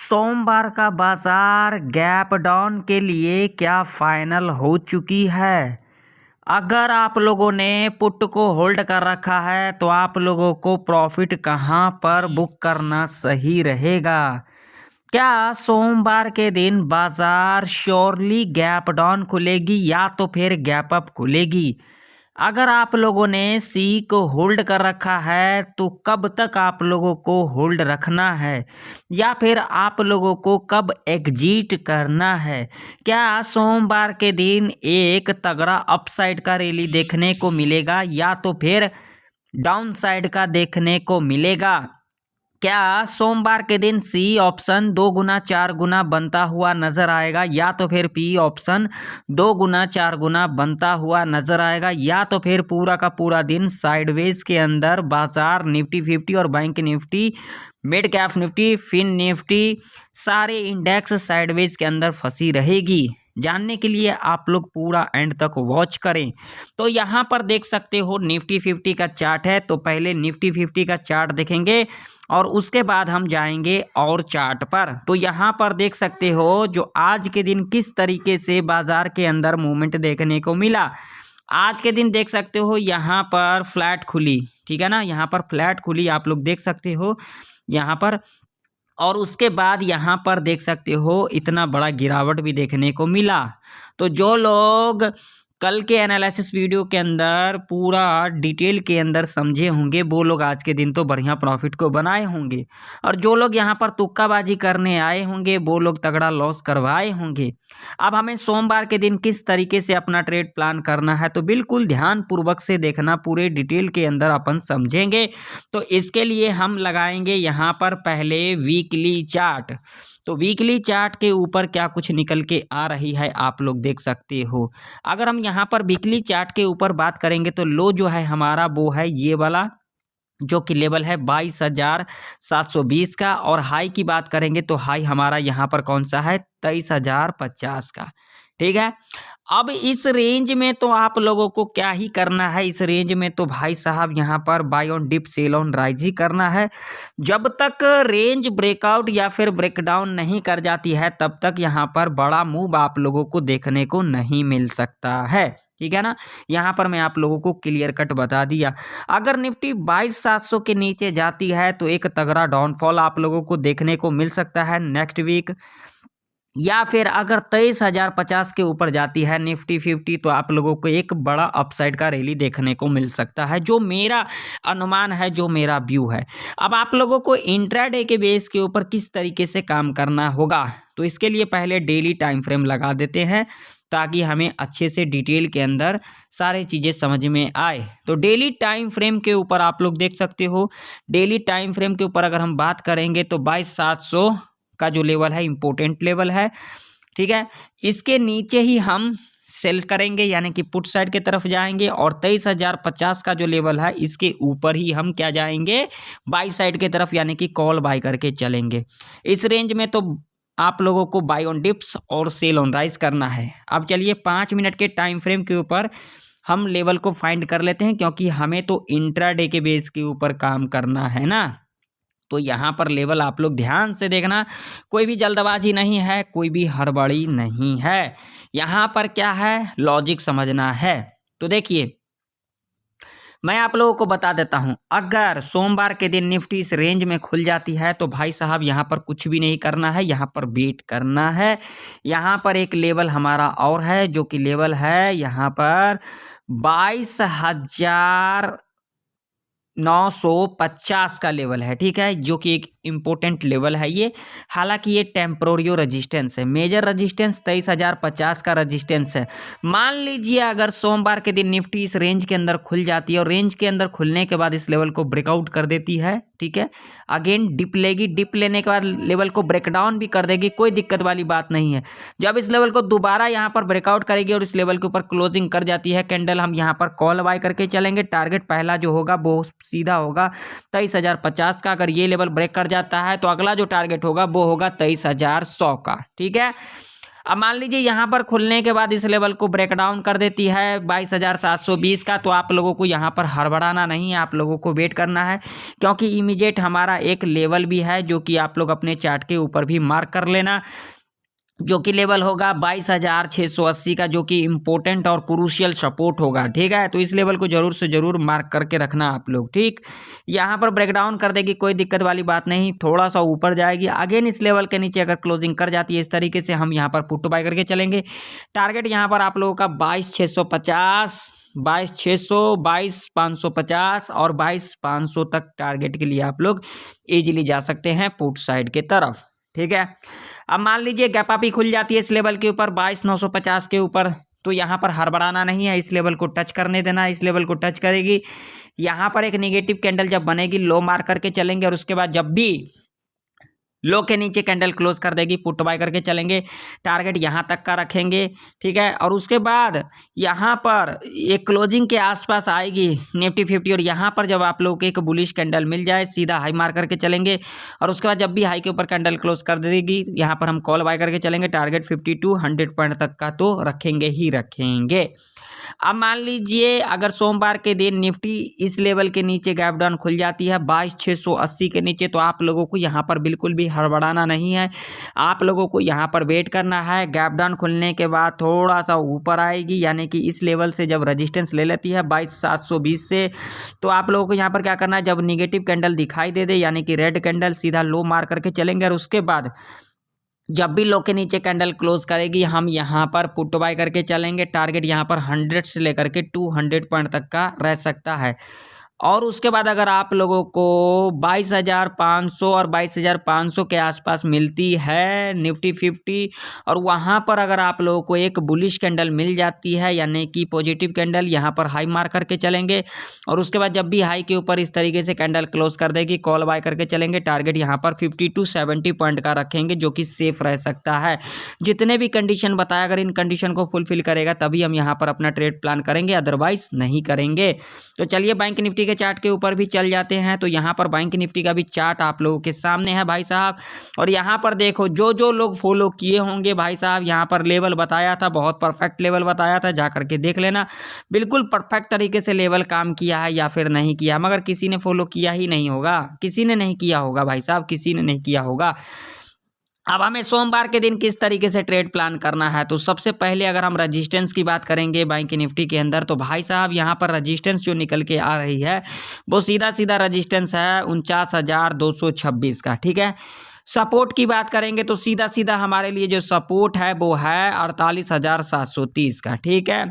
सोमवार का बाजार गैप डाउन के लिए क्या फाइनल हो चुकी है। अगर आप लोगों ने पुट को होल्ड कर रखा है तो आप लोगों को प्रॉफिट कहां पर बुक करना सही रहेगा। क्या सोमवार के दिन बाजार श्योरली गैप डाउन खुलेगी या तो फिर गैप अप खुलेगी। अगर आप लोगों ने सी को होल्ड कर रखा है तो कब तक आप लोगों को होल्ड रखना है या फिर आप लोगों को कब एग्जिट करना है। क्या सोमवार के दिन एक तगड़ा अपसाइड का रैली देखने को मिलेगा या तो फिर डाउन साइड का देखने को मिलेगा। क्या सोमवार के दिन सी ऑप्शन 2 गुना 4 गुना बनता हुआ नजर आएगा या तो फिर पी ऑप्शन 2 गुना 4 गुना बनता हुआ नजर आएगा या तो फिर पूरा का पूरा दिन साइडवेज के अंदर बाजार निफ्टी 50 और bank Nifty mid cap Nifty fin Nifty सारे इंडेक्स साइडवेज के अंदर फंसी रहेगी। जानने के लिए आप लोग पूरा एंड तक वॉच करें। तो यहाँ पर देख सकते हो निफ्टी 50 का चार्ट है, तो पहले निफ्टी 50 का चार्ट देखेंगे और उसके बाद हम जाएंगे और चार्ट पर। तो यहाँ पर देख सकते हो जो आज के दिन किस तरीके से बाजार के अंदर मूवमेंट देखने को मिला। आज के दिन देख सकते हो यहाँ पर फ्लैट खुली, ठीक है ना, यहाँ पर फ्लैट खुली आप लोग देख सकते हो यहाँ पर, और उसके बाद यहाँ पर देख सकते हो इतना बड़ा गिरावट भी देखने को मिला। तो जो लोग कल के एनालिसिस वीडियो के अंदर पूरा डिटेल के अंदर समझे होंगे वो लोग आज के दिन तो बढ़िया प्रॉफिट को बनाए होंगे, और जो लोग यहाँ पर तुक्काबाजी करने आए होंगे वो लोग तगड़ा लॉस करवाए होंगे। अब हमें सोमवार के दिन किस तरीके से अपना ट्रेड प्लान करना है तो बिल्कुल ध्यान पूर्वक से देखना, पूरे डिटेल के अंदर अपन समझेंगे। तो इसके लिए हम लगाएंगे यहाँ पर पहले वीकली चार्ट। तो वीकली चार्ट के ऊपर क्या कुछ निकल के आ रही है आप लोग देख सकते हो। अगर हम यहाँ पर वीकली चार्ट के ऊपर बात करेंगे तो लो जो है हमारा वो है ये वाला जो कि लेवल है 22,720 का, और हाई की बात करेंगे तो हाई हमारा यहाँ पर कौन सा है 23,050 का, ठीक है। अब इस रेंज में तो आप लोगों को क्या ही करना है, इस रेंज में तो भाई साहब यहाँ पर buy on dip sell on rise ही करना है। जब तक रेंज ब्रेकआउट या फिर ब्रेकडाउन नहीं कर जाती है तब तक यहाँ पर बड़ा मूव आप लोगों को देखने को नहीं मिल सकता है, ठीक है ना। यहाँ पर मैं आप लोगों को क्लियर कट बता दिया। अगर निफ्टी 22,700 के नीचे जाती है तो एक तगड़ा डाउनफॉल आप लोगों को देखने को मिल सकता है नेक्स्ट वीक, या फिर अगर 23,050 के ऊपर जाती है निफ्टी 50 तो आप लोगों को एक बड़ा अपसाइड का रैली देखने को मिल सकता है, जो मेरा अनुमान है, जो मेरा व्यू है। अब आप लोगों को इंट्राडे के बेस के ऊपर किस तरीके से काम करना होगा तो इसके लिए पहले डेली टाइम फ्रेम लगा देते हैं ताकि हमें अच्छे से डिटेल के अंदर सारी चीज़ें समझ में आए। तो डेली टाइम फ्रेम के ऊपर आप लोग देख सकते हो, डेली टाइम फ्रेम के ऊपर अगर हम बात करेंगे तो 22,700 का जो लेवल है इंपॉर्टेंट लेवल है, ठीक है। इसके नीचे ही हम सेल करेंगे यानी कि पुट साइड के तरफ जाएंगे, और 23,050 का जो लेवल है इसके ऊपर ही हम क्या जाएंगे बाई साइड के तरफ यानी कि कॉल बाय करके चलेंगे। इस रेंज में तो आप लोगों को बाय ऑन डिप्स और सेल ऑन राइज करना है। अब चलिए 5 मिनट के टाइम फ्रेम के ऊपर हम लेवल को फाइंड कर लेते हैं, क्योंकि हमें तो इंट्राडे के बेस के ऊपर काम करना है ना। तो यहाँ पर लेवल आप लोग ध्यान से देखना, कोई भी जल्दबाजी नहीं है, कोई भी हड़बड़ी नहीं है, यहाँ पर क्या है लॉजिक समझना है। तो देखिए मैं आप लोगों को बता देता हूं, अगर सोमवार के दिन निफ्टी इस रेंज में खुल जाती है तो भाई साहब यहाँ पर कुछ भी नहीं करना है, यहाँ पर वेट करना है। यहाँ पर एक लेवल हमारा और है जो कि लेवल है यहाँ पर 22,950 का लेवल है, ठीक है, जो कि एक इम्पोर्टेंट लेवल है ये। हालांकि ये टेम्पोरियो रेजिस्टेंस है, मेजर रेजिस्टेंस 23,050 का रेजिस्टेंस है। मान लीजिए अगर सोमवार के दिन निफ्टी इस रेंज के अंदर खुल जाती है और रेंज के अंदर खुलने के बाद इस लेवल को ब्रेकआउट कर देती है, ठीक है, अगेन डिप लेगी, डिप लेने के बाद लेवल को ब्रेकडाउन भी कर देगी, कोई दिक्कत वाली बात नहीं है। जब इस लेवल को दोबारा यहाँ पर ब्रेकआउट करेगी और इस लेवल के ऊपर क्लोजिंग कर जाती है कैंडल, हम यहाँ पर कॉल बाय करके चलेंगे। टारगेट पहला जो होगा वो सीधा होगा 23,050 का। अगर ये लेवल ब्रेक कर जाता है तो अगला जो टारगेट होगा वो होगा 23,100 का, ठीक है। अब मान लीजिए यहाँ पर खुलने के बाद इस लेवल को ब्रेक डाउन कर देती है 22,720 का, तो आप लोगों को यहाँ पर हड़बड़ाना नहीं है, आप लोगों को वेट करना है, क्योंकि इमीडिएट हमारा एक लेवल भी है जो कि आप लोग अपने चार्ट के ऊपर भी मार्क कर लेना, जो कि लेवल होगा 22,680 का, जो कि इम्पोर्टेंट और क्रूशियल सपोर्ट होगा। ठीक है, तो इस लेवल को जरूर से जरूर मार्क करके रखना आप लोग। ठीक, यहाँ पर ब्रेकडाउन कर देगी, कोई दिक्कत वाली बात नहीं, थोड़ा सा ऊपर जाएगी, अगेन इस लेवल के नीचे अगर क्लोजिंग कर जाती है इस तरीके से, हम यहाँ पर पुट बाय करके चलेंगे। टारगेट यहाँ पर आप लोगों का 22,650, 22,600, 22,550 और 22,500 तक टारगेट के लिए आप लोग इजीली जा सकते हैं पुट साइड के तरफ। ठीक है, अब मान लीजिए गैप अप ही खुल जाती है इस लेवल के ऊपर 22,950 के ऊपर, तो यहाँ पर हड़बड़ाना नहीं है, इस लेवल को टच करने देना है। इस लेवल को टच करेगी, यहाँ पर एक नेगेटिव कैंडल जब बनेगी लो मार्क करके चलेंगे, और उसके बाद जब भी लो के नीचे कैंडल क्लोज कर देगी पुट बाय करके चलेंगे, टारगेट यहाँ तक का रखेंगे। ठीक है, और उसके बाद यहाँ पर एक क्लोजिंग के आसपास आएगी निफ्टी 50, और यहाँ पर जब आप लोगों को एक बुलिश कैंडल मिल जाए सीधा हाई मार करके चलेंगे, और उसके बाद जब भी हाई के ऊपर कैंडल क्लोज कर देगी यहाँ पर हम कॉल बाय करके चलेंगे, टारगेट 52-100 पॉइंट तक का तो रखेंगे ही रखेंगे। अब मान लीजिए अगर सोमवार के दिन निफ्टी इस लेवल के नीचे गैप डाउन खुल जाती है 22,680 के नीचे, तो आप लोगों को यहाँ पर बिल्कुल भी हड़बड़ाना नहीं है, आप लोगों को यहाँ पर वेट करना है। गैप डाउन खुलने के बाद थोड़ा सा ऊपर आएगी, यानी कि इस लेवल से जब रेजिस्टेंस ले लेती है 22,720 से, तो आप लोगों को यहाँ पर क्या करना है, जब निगेटिव कैंडल दिखाई दे यानी कि रेड कैंडल, सीधा लो मार करके चलेंगे, और उसके बाद जब भी लो के नीचे कैंडल क्लोज करेगी हम यहाँ पर पुट बाय करके चलेंगे। टारगेट यहाँ पर 100 से लेकर के 200 पॉइंट तक का रह सकता है। और उसके बाद अगर आप लोगों को 22,500 और 22,500 के आसपास मिलती है निफ्टी 50, और वहाँ पर अगर आप लोगों को एक बुलिश कैंडल मिल जाती है यानी कि पॉजिटिव कैंडल, यहाँ पर हाई मार करके चलेंगे, और उसके बाद जब भी हाई के ऊपर इस तरीके से कैंडल क्लोज कर देगी कॉल बाय करके चलेंगे, टारगेट यहाँ पर 50-70 पॉइंट का रखेंगे, जो कि सेफ रह सकता है। जितने भी कंडीशन बताया अगर इन कंडीशन को फुलफिल करेगा तभी हम यहाँ पर अपना ट्रेड प्लान करेंगे, अदरवाइज नहीं करेंगे। तो चलिए बैंक निफ्टी के चार्ट के ऊपर भी चल जाते हैं। तो यहाँ पर बैंक निफ्टी का भी चार्ट आप लोगों के सामने है भाई साहब, और यहाँ पर देखो जो जो लोग फॉलो किए होंगे भाई साहब, यहाँ पर लेवल बताया था, बहुत परफेक्ट लेवल बताया था, जा करके देख लेना, बिल्कुल परफेक्ट तरीके से लेवल काम किया है या फिर नहीं किया, मगर किसी ने फॉलो किया ही नहीं होगा, किसी ने नहीं किया होगा भाई साहब, किसी ने नहीं किया होगा। अब हमें सोमवार के दिन किस तरीके से ट्रेड प्लान करना है, तो सबसे पहले अगर हम रजिस्टेंस की बात करेंगे बैंक निफ्टी के अंदर, तो भाई साहब यहाँ पर रजिस्टेंस जो निकल के आ रही है वो सीधा सीधा रजिस्टेंस है 49,226 का। ठीक है, सपोर्ट की बात करेंगे तो सीधा सीधा हमारे लिए जो सपोर्ट है वो है 48,730 का। ठीक है,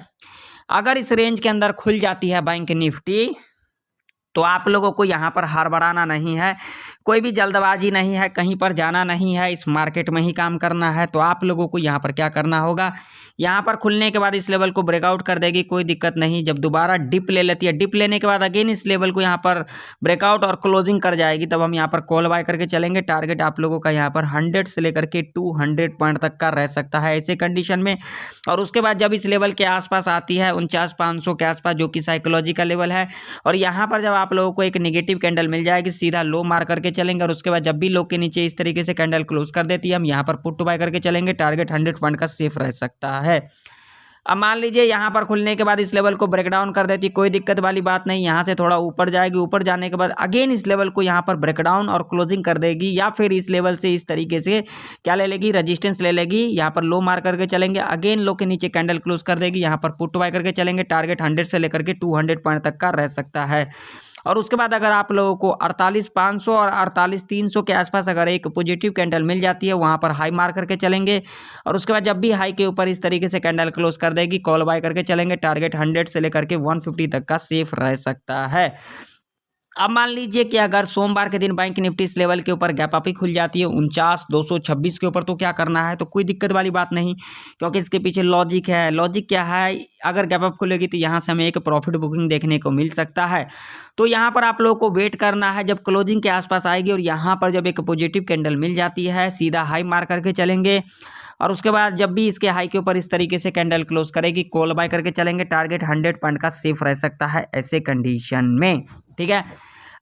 अगर इस रेंज के अंदर खुल जाती है बैंक निफ्टी तो आप लोगों को यहाँ पर हड़बड़ाना नहीं है, कोई भी जल्दबाजी नहीं है, कहीं पर जाना नहीं है, इस मार्केट में ही काम करना है। तो आप लोगों को यहाँ पर क्या करना होगा, यहाँ पर खुलने के बाद इस लेवल को ब्रेकआउट कर देगी, कोई दिक्कत नहीं, जब दोबारा डिप ले लेती है, डिप लेने के बाद अगेन इस लेवल को यहाँ पर ब्रेकआउट और क्लोजिंग कर जाएगी, तब हम यहाँ पर कॉल बाय करके चलेंगे। टारगेट आप लोगों का यहाँ पर 100 से लेकर के 200 पॉइंट तक का रह सकता है ऐसे कंडीशन में। और उसके बाद जब इस लेवल के आसपास आती है 49,500 के आसपास, जो कि साइकोलॉजी का लेवल है, और यहाँ पर जब आप लोगों को एक नेगेटिव कैंडल मिल जाएगी सीधा लो मार करके चलेंगे, और उसके बाद जब भी लो के नीचे इस तरीके से कैंडल क्लोज कर देती है हम यहाँ पर पुट बाय करके चलेंगे, टारगेट 100 पॉइंट का सेफ रह सकता है। अब मान लीजिए यहाँ पर खुलने के बाद इस लेवल को ब्रेक डाउन कर देती, कोई दिक्कत वाली बात नहीं, यहाँ से थोड़ा ऊपर जाएगी, ऊपर जाने के बाद अगेन इस लेवल को यहाँ पर ब्रेक डाउन और क्लोजिंग कर देगी, या फिर इस लेवल से इस तरीके से क्या ले लेगी, रजिस्टेंस ले लेगी, यहाँ पर लो मार करके चलेंगे, अगेन लो के नीचे कैंडल क्लोज कर देगी, यहाँ पर पुट बाय करके चलेंगे, टारगेट 100 से लेकर के 200 पॉइंट तक का रह सकता है। और उसके बाद अगर आप लोगों को 48,500 और 48,300 के आसपास अगर एक पॉजिटिव कैंडल मिल जाती है, वहां पर हाई मार करके चलेंगे, और उसके बाद जब भी हाई के ऊपर इस तरीके से कैंडल क्लोज कर देगी कॉल बाय करके चलेंगे, टारगेट 100 से लेकर के 150 तक का सेफ रह सकता है। अब मान लीजिए कि अगर सोमवार के दिन बैंक निफ्टी इस लेवल के ऊपर गैप अप ही खुल जाती है 49,226 के ऊपर, तो क्या करना है, तो कोई दिक्कत वाली बात नहीं, क्योंकि इसके पीछे लॉजिक है। लॉजिक क्या है, अगर गैप अप खुलेगी तो यहाँ से हमें एक प्रॉफिट बुकिंग देखने को मिल सकता है। तो यहाँ पर आप लोगों को वेट करना है जब क्लोजिंग के आसपास आएगी, और यहाँ पर जब एक पॉजिटिव कैंडल मिल जाती है सीधा हाई मार करके चलेंगे, और उसके बाद जब भी इसके हाई के ऊपर इस तरीके से कैंडल क्लोज करेगी कॉल बाय करके चलेंगे, टारगेट 100 पॉइंट का सेफ रह सकता है ऐसे कंडीशन में। ठीक है,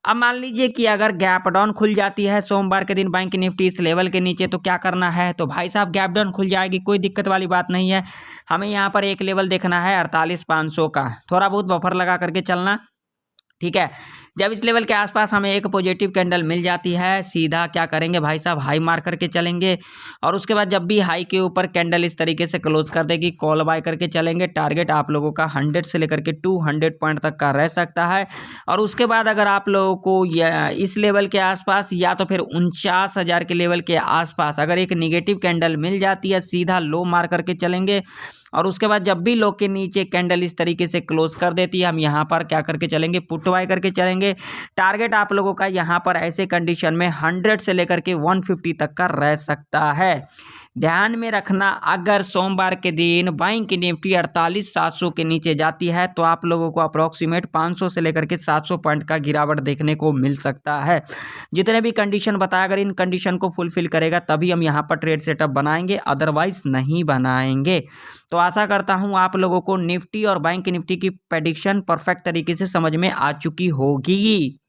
अब मान लीजिए कि अगर गैप डाउन खुल जाती है सोमवार के दिन बैंक निफ्टी इस लेवल के नीचे, तो क्या करना है? तो भाई साहब गैप डाउन खुल जाएगी, कोई दिक्कत वाली बात नहीं है। हमें यहाँ पर एक लेवल देखना है 48,500 का, थोड़ा बहुत बफर लगा करके चलना, ठीक है। जब इस लेवल के आसपास हमें एक पॉजिटिव कैंडल मिल जाती है, सीधा क्या करेंगे भाई साहब, हाई मार करके चलेंगे। और उसके बाद जब भी हाई के ऊपर कैंडल इस तरीके से क्लोज कर देगी, कॉल बाय करके चलेंगे। टारगेट आप लोगों का 100 से लेकर के 200 पॉइंट तक का रह सकता है। और उसके बाद अगर आप लोगों को इस लेवल के आसपास या तो फिर 49,000 के लेवल के आसपास अगर एक निगेटिव कैंडल मिल जाती है, सीधा लो मार करके चलेंगे। और उसके बाद जब भी लो के नीचे कैंडल इस तरीके से क्लोज कर देती है, हम यहाँ पर क्या करके चलेंगे, पुट बाय करके चलेंगे। टारगेट आप लोगों का यहाँ पर ऐसे कंडीशन में 100 से लेकर के 150 तक का रह सकता है। ध्यान में रखना, अगर सोमवार के दिन बैंक निफ्टी 48,700 के नीचे जाती है तो आप लोगों को अप्रोक्सीमेट 500 से लेकर के 700 पॉइंट का गिरावट देखने को मिल सकता है। जितने भी कंडीशन बताया, अगर इन कंडीशन को फुलफिल करेगा तभी हम यहाँ पर ट्रेड सेटअप बनाएंगे, अदरवाइज नहीं बनाएंगे। तो आशा करता हूँ आप लोगों को निफ्टी और बैंक निफ्टी की प्रेडिक्शन परफेक्ट तरीके से समझ में आ चुकी होगी।